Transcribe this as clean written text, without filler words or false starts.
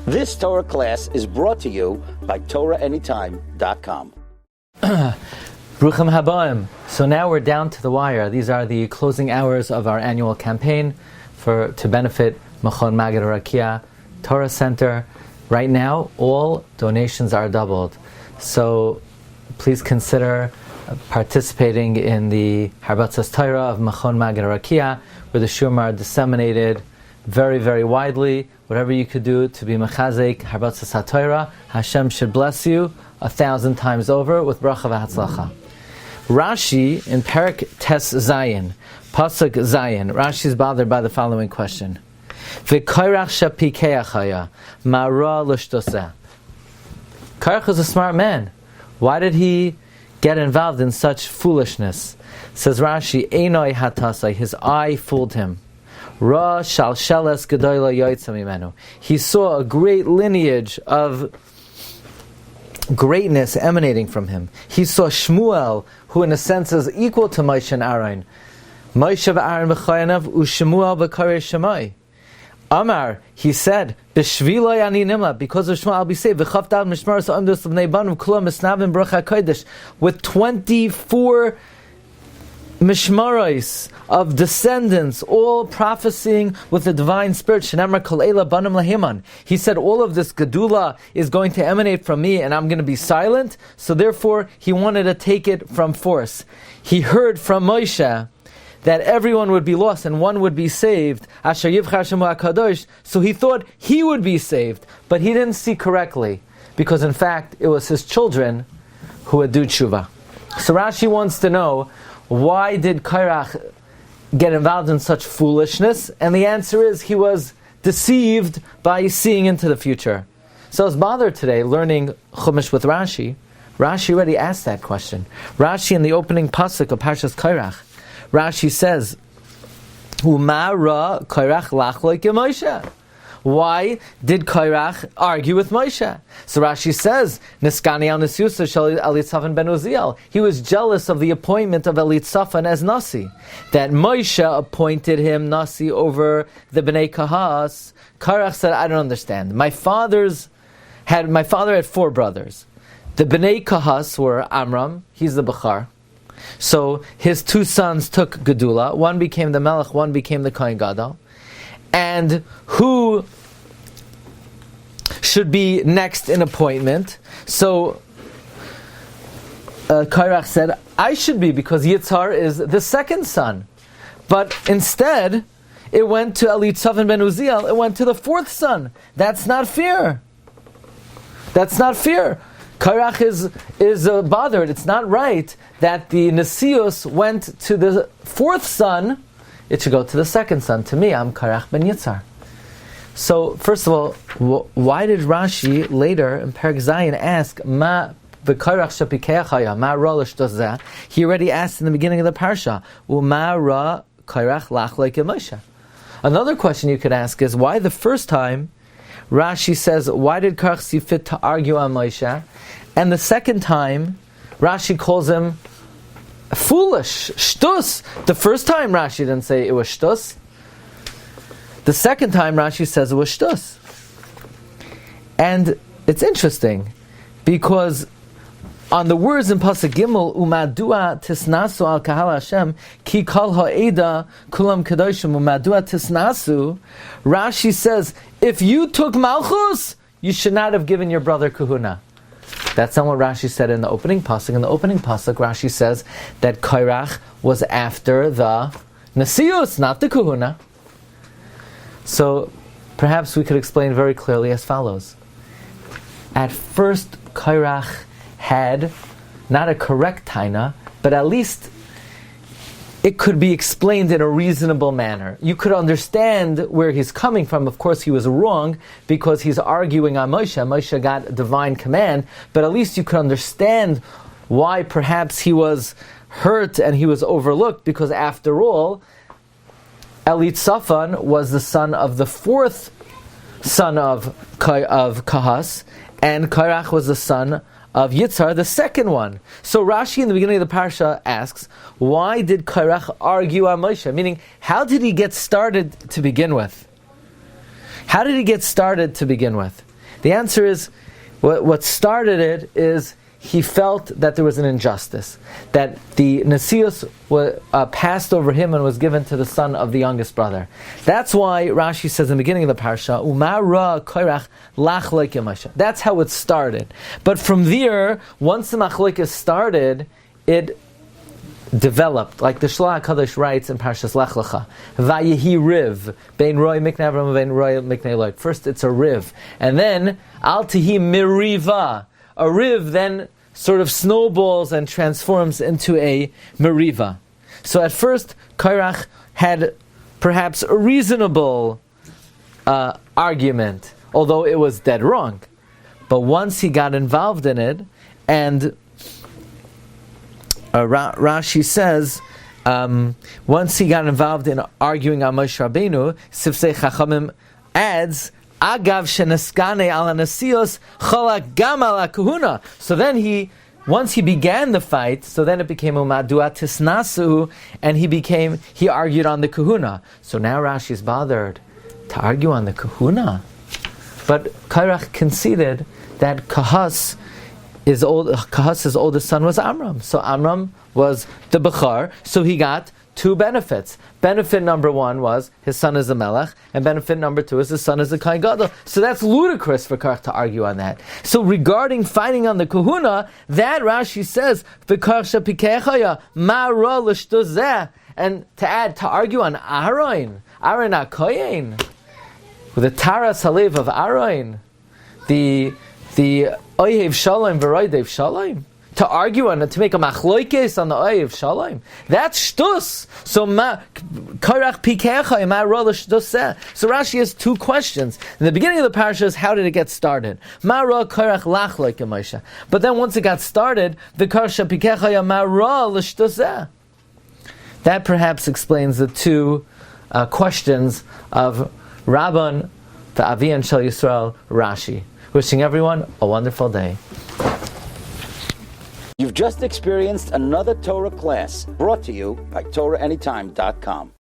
This Torah class is brought to you by TorahAnytime.com. Bruchim Habaim. So now we're down to the wire. These are the closing hours of our annual campaign to benefit Machon Magid Rakia Torah Center. Right now, all donations are doubled. So please consider participating in the Harbatzas Torah of Machon Magid Rakia, where the Shiurim are disseminated very, very widely. Whatever you could do to be Mechazek Harbatzas HaTorah, Hashem should bless you 1,000 times over with bracha v'hatzlacha. Rashi in Perek Tes Zayin, Pasuk Zayin, Rashi is bothered by the following question: V'Korach shapikeachaya mara l'shtoseh. Korach was a smart man. Why did he get involved in such foolishness? Says Rashi, Einoi hatasai, his eye fooled him. Ra shalsheles gedola yoytza mimenu. He saw a great lineage of greatness emanating from him. He saw Shmuel, who in a sense is equal to Moshe and Aaron. Moshe v'Aaron b'chayanav u'Shmuel b'karei Shemai. Amar, he said, B'shviloi ani nimla, because of Shmuel I'll be saved. V'chavtad mishmaras ha'amdos l'bnei banim k'lo misnavim bracha kodesh, with 24 mishmaros of descendants, all prophesying with the divine spirit. Shenamar kol eila banim lahiman. He said, all of this gedula is going to emanate from me, and I'm going to be silent. So therefore, he wanted to take it from force. He heard from Moshe that everyone would be lost and one would be saved. Asher yivchar shemu hakadosh. So he thought he would be saved, but he didn't see correctly, because in fact it was his children who would do tshuva. So Rashi wants to know, why did Korach get involved in such foolishness? And the answer is, he was deceived by seeing into the future. So I was bothered today learning Chumash with Rashi. Rashi already asked that question. Rashi in the opening pasuk of Parshas Korach, Rashi says, Uma ra Korach lach like Moshe. Why did Korach argue with Moshe? So Rashi says, Niskani al Nisyusa shel Elitzaphan ben Uziel. He was jealous of the appointment of Elitzaphan as Nasi. That Moshe appointed him Nasi over the Bnei Kahas. Korach said, I don't understand. My father had 4 brothers. The Bnei Kahas were Amram, he's the Bechar. So his 2 sons took Gedula. One became the Melech, one became the Kohen Gadol. And who should be next in appointment? So Korach said, I should be, because Yitzhar is the 2nd son. But instead, it went to Elitzaphan ben Uziel, it went to the 4th son. That's not fair. That's not fair. Korach is bothered. It's not right that the Nesius went to the 4th son. It should go to the 2nd son. To me, I'm Korach ben Yitzhar. So, first of all, why did Rashi later in Perek Zayin ask, Ma v'Korach shapikeachaya, ma ra l'shtoseh? He already asked in the beginning of the Parsha, Ma ra Korach lach like Moshe. Another question you could ask is, why the first time Rashi says, why did Korach see fit to argue on Moshe? And the second time, Rashi calls him foolish, shtus. The first time Rashi didn't say it was shtus. The second time Rashi says it was shtus. And it's interesting, because on the words in Pasuk Gimel, Umadua tisnasu al kahal Hashem, ki kol ha'eda kulam kedoshim umadua tisnasu, Rashi says, if you took Malchus, you should not have given your brother Kahuna. That's not what Rashi said in the opening pasuk. In the opening pasuk, Rashi says that Korach was after the Nesius, not the Kahuna. So perhaps we could explain very clearly as follows. At first, Korach had not a correct taina, but at least it could be explained in a reasonable manner. You could understand where he's coming from. Of course, he was wrong because he's arguing on Moshe. Moshe got divine command, but at least you could understand why perhaps he was hurt and he was overlooked, because after all, Elitzaphan was the son of the 4th son of Kahas, and Korach was the son of Yitzhar, the 2nd one. So Rashi in the beginning of the Parsha asks, why did Korach argue on Moshe? Meaning, how did he get started to begin with? How did he get started to begin with? The answer is, what started it is he felt that there was an injustice, that the Nesius passed over him and was given to the son of the youngest brother. That's why Rashi says in the beginning of the Parsha, Umara Korach lach loike Moshe. That's how it started. But from there, once the machlokes started, it developed, like the Shlach HaKadosh writes in Parshas Lech Lecha, Vayehi Riv, Bein Roy Miknei Avram, Bein Roy Miknei Lot. First it's a Riv, and then Al Tihi Miriva. A Riv then sort of snowballs and transforms into a Meriva. So at first, Korach had perhaps a reasonable argument, although it was dead wrong. But once he got involved in it, and Rashi says, once he got involved in arguing on Moshe Rabbeinu, Sifsei Chachamim adds, Agav shenaskane ala nasios chalak gam ala kahuna. So then once he began the fight, so then it became umadua tisnasu, and he argued on the kahuna. So now Rashi is bothered to argue on the kahuna. But Korach conceded that Kahas' oldest son was Amram. So Amram was the Bechar, so he got two benefits. Benefit number one was his son is a melech, and benefit number two is his son is a kohen gadol. So that's ludicrous for Korach to argue on that. So regarding fighting on the kahuna, that Rashi says, v'karsha pikechaya ma ra l'shto zeh, and to argue on Aaron HaKohen, with the taras halev of Aaron, the oyev shalom v'roidev shalom, to argue on it, to make a machloikes on the oyev shalom, that's shtus. So Korach pikecha ma ra l'shto zeh. So Rashi has two questions. In the beginning of the Parsha is, how did it get started? Ma ra Korach lach loike Moshe. But then once it got started, the karsha pikecha ma ra l'shto zeh. That perhaps explains the two questions of Rabban, the Avian Shel Yisrael, Rashi. Wishing everyone a wonderful day. You've just experienced another Torah class brought to you by TorahAnytime.com.